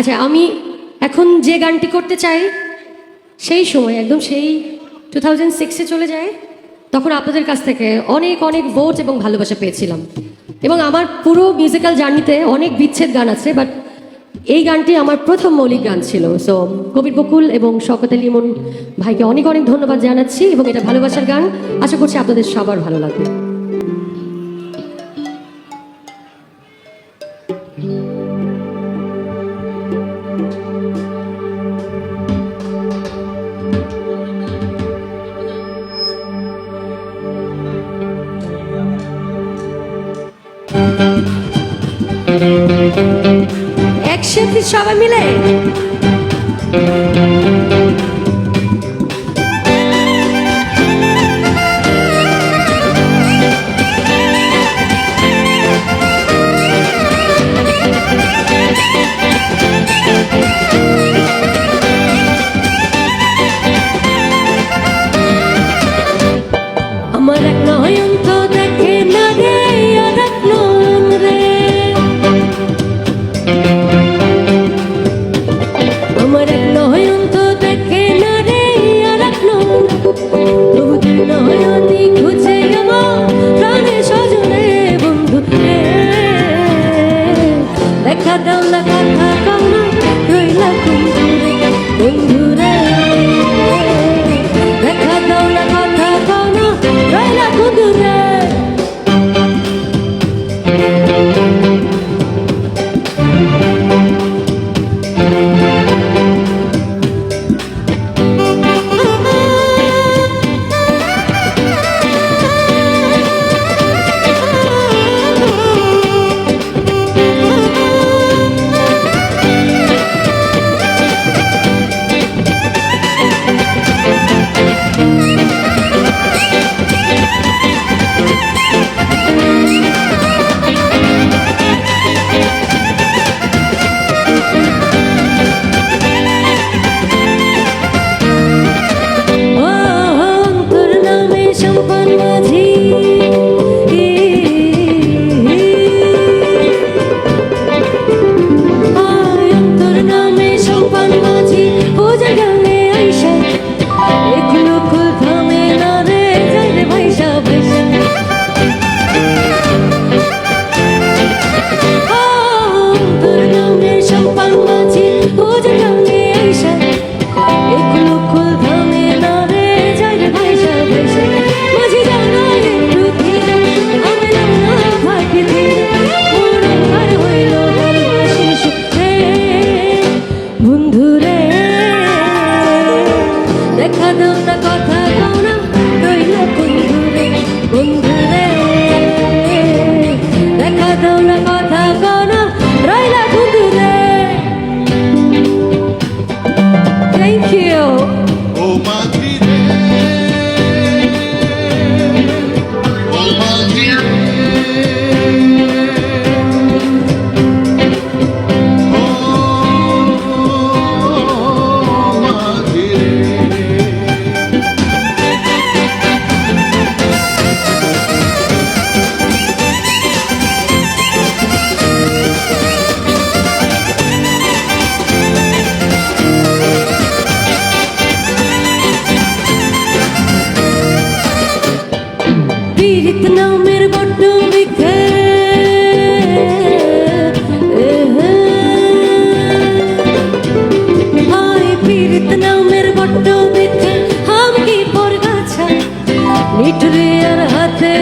আচ্ছা, আমি এখন যে গানটি করতে চাই সেই সময় একদম সেই 2006-এ চলে যায়। তখন আপনাদের কাছ থেকে অনেক অনেক ভোট এবং ভালোবাসা পেয়েছিলাম, এবং আমার পুরো মিউজিক্যাল জার্নিতে অনেক বিচ্ছেদ গান আছে, বাট এই গানটি আমার প্রথম মৌলিক গান ছিল। সো কবির বকুল এবং শওকত আলী ইমন ভাইকে অনেক অনেক ধন্যবাদ জানাচ্ছি, এবং এটা ভালোবাসার গান। আশা করছি আপনাদের সবার ভালো লাগবে। একসাথে সবাই মিলে আমার এক নয়ন তো দেখে না রে, আর এক নয়ন রে, আমার এক নয়ন তো দেখে না রে, আর এক নয়ন, তবু তুই নয়নি খুঁজে আমার প্রাণে সজনে বন্ধু রে। দেখা দাও না, কথা কও না, রইলা বন্ধু রে, দেখা দাও না, কথা কও না, রইলা বন্ধু রে। দেখা দাও না, কথা কও না, রইলা বন্ধু রে, বন্ধু রে, দেখা দাও না, কথা কও না, রইলা বন্ধু রে। Thank you. ও মাঝি রে, ও মাঝি রে, ও মাঝি রে। পীড়িত নামের বড্ড বিখে, হায় পীড়িত নামের বড্ড বিখে, হাম কি পর গাছা নিঠুরে আর হাতে